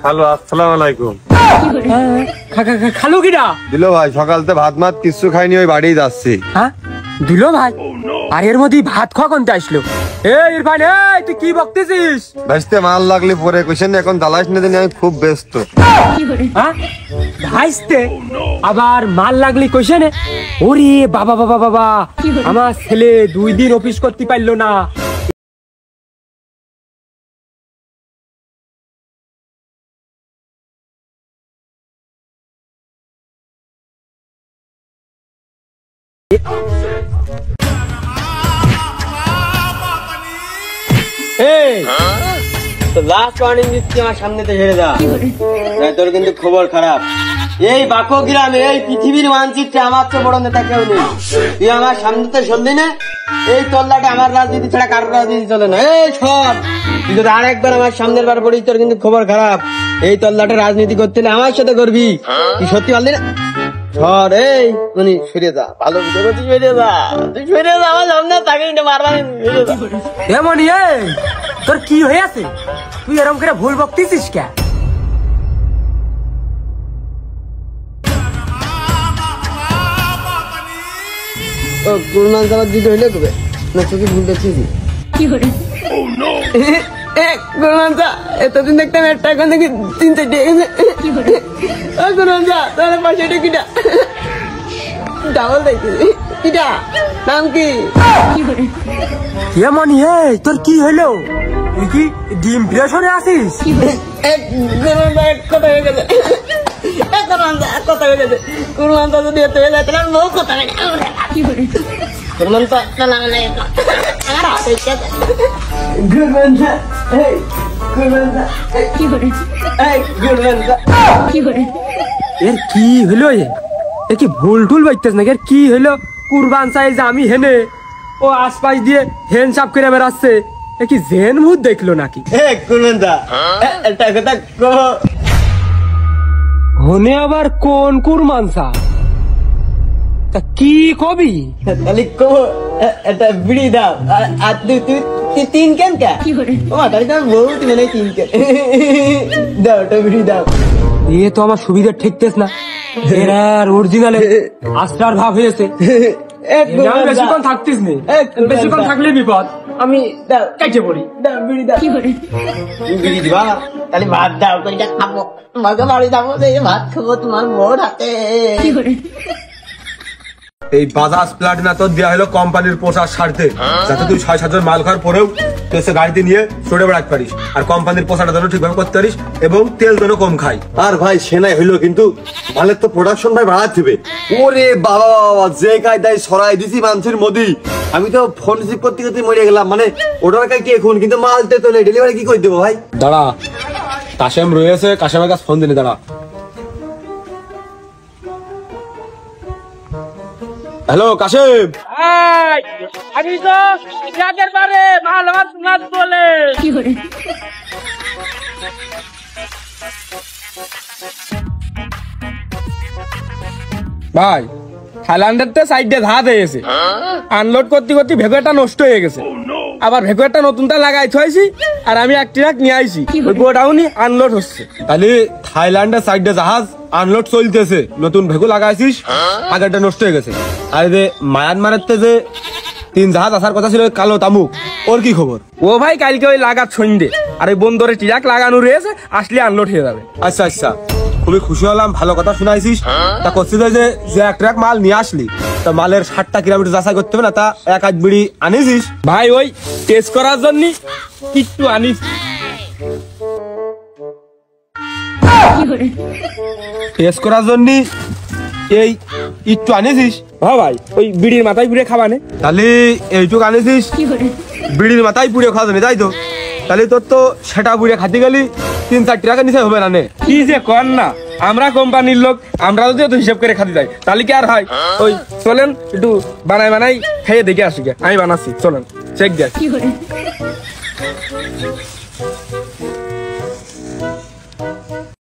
Hello, আসসালামু আলাইকুম। খালু কিরা দিল ভাই, সকালতে ভাত মাত কিছু খাইনি, ওই বাড়ি যাচ্ছি। হ্যাঁ দিল ভাই, আর এর মধ্যে ভাত খাওয়া কোনটা আসলো? ইরফান, তুই কি বকতেছিস? ভাইস্তে মাল লাগলে পরে কোশ্চেন, এখন দালাস নিতে আমি খুব ব্যস্ত। ভাইস্তে আবার মাল লাগলি কোশ্চেনে? ওরে বাবা বাবা বাবা, আমার ছেলে 2 দিন অফিস করতে পারলো না। লাস্ট ওয়ার্নিং দিচ্ছি, আমার সামনে তো ছেড়ে দা, তোর কিন্তু খবর খারাপ। এই বাকো গ্রামে, এই পৃথিবীর মানচিত্রে আমার তো বড় নেতা কেউ নেই। তুই আমার সামনে তো সরলি না, এই তল্লাটে আমার রাজনীতি ছাড়া কারোর রাজনীতি চলে না। এই সব তুই যদি আর একবার আমার সামনের বার পড়িস, তোর কিন্তু খবর খারাপ। এই তল্লাটে রাজনীতি করতে হলে আমার সাথে করবি। তুই সত্যি পারলি না? সর, এই মানে সরে যা, ভালো বুঝে তুই সরে যা, তুই সরে যা, আমার সামনে তাকে মারবানি। এমনি তোর কি হয়ে আছে? তুই এরকম করে ভুল বকতেছিস কে? গুরুনাথ যাবার দিতে হইলে কবে না, তোকে ভুল দেখছিস এতদিন দেখতাম একটা, এখন দেখি 3-4 গেছে। তাহলে পাশে কিটা ডাবল দেখছিস, কিটা নাম কি? এমনি তোর কি হলো? তুই কি ডিপ্রেশনে আছিস? কথা হয়ে গেছে, কথা হয়ে গেছে। গুরুনাথ যদি এত হয়ে যায় তাহলে বহু কথা হয়ে গেছে। এর কি হলো? এর কি ভুল টুল বাইতেছ না? এর কি হলো? কুরবান চাই যে আমি হেনে, ও আশপাশ দিয়ে হেন সাপ করে বেড়াচ্ছে। এ কি জেন ভূত দেখলো নাকি? একটা কথা কহ, হনে আবার কোন কুরবান চা? তা কি কবি? তাহলে কহ একটা বিড়ি দাও। আর তুই 3 কেন কে? তাহলে তো বহুত মানে 3 কেন দাও, একটা বিড়ি দাও। এ তো আমার সুবিধা ঠেকতেছ না। এরা অরিজিনালে আস্তার ভাব হয়েছে। বেশিক্ষণ থাকতিস নি, বেশিক্ষণ থাকলে বিপদ। আমি কাইটে পড়ি। বিড়ি দাও, বিড়ি দিবা? তাহলে ভাত দাও, কইটা খাবো, তোমাকে বাড়ি যাবো, ভাত খাবো তোমার মোর হাতে। এই বাজাজ প্লাটিনা তো দেওয়া হলো কোম্পানির পোষার স্বার্থে, যাতে তুই 6-7 জন মাল খাওয়ার পরেও তুই গাড়িতে নিয়ে চড়ে বেড়াতে পারিস, আর কোম্পানির পোষাটা যেন ঠিকভাবে করতে পারিস, এবং তেল যেন কম খাই। আর ভাই সেনাই হইলো, কিন্তু মালের তো প্রোডাকশন ভাই বাড়াতে হবে। ওরে বাবা বাবা, যে কায়দায় সরাই দিছি মানুষের মোদি, আমি তো ফোন রিসিভ করতে করতে মরে গেলাম। মানে ওটার কাছে কি এখন, কিন্তু মালতে তো নেই, ডেলিভারি কি করে দেবো ভাই? দাঁড়া, কাশেম রয়েছে, কাশেমের কাছে ফোন দিলে। দাঁড়া। হ্যালো কাশেম, আমি তো ট্রাকের পারে মাল মাছ বলে ভাই, থাইল্যান্ডের তো সাইডে ধাত হয়েছে, আনলোড করতে করতে ভেকুয়ারটা নষ্ট হয়ে গেছে। আবার ভেকুয়ারটা নতুনটা লাগাই থয়েছি, আর আমি এক ট্রাক নিয়ে আইছি, ওই গোডাউনই আনলোড হচ্ছে। তাহলে থাইল্যান্ডের সাইডে জাহাজ আনলোড চলতেছে, নতুন ভেকু লাগাইছিস, আগেরটা নষ্ট হয়ে গেছে। আর যে মায়ানমারের যে 3 জাহাজ আসার কথা ছিল, কালো তামুক, ওর কি খবর? ও ভাই কালকে ওই লাগাত সন্ধ্যে, আর ওই বন্দরে ট্রাক লাগানো রয়েছে, আসলে আনলোড হয়ে যাবে। আচ্ছা আচ্ছা, খুবই খুশি হলাম, ভালো কথা শুনাইছিস। তা করছিস যে 1 ট্রাক মাল নিয়ে আসলি, তা মালের 60টা কিলোমিটার যাচাই করতে হবে না, তা 1 বিড়ি আনিছিস? ভাই ওই টেস্ট করার জন্য কিচ্ছু আনিস। টেস্ট করার জন্য এই একটু আনিছিস? হ্যাঁ ভাই, ওই বিড়ির মাথায় পুড়ে খাবানে। তাহলে এইটুকু আনিছিস বিড়ির মাথায় পুড়ে খাওয়া যাবে, তাই তো? তাহলে তোর তো সেটা পুড়ে খাতে গেলি 3-4 টাকা নিচে হবে না। কি যে কর না, আমরা কোম্পানির লোক, আমরা যদি এত হিসাব করে খাতে যাই তাহলে কি আর হয়? ওই চলেন একটু বানাই খেয়ে দেখে আসি। আমি বানাচ্ছি, চলেন চেক দেখ।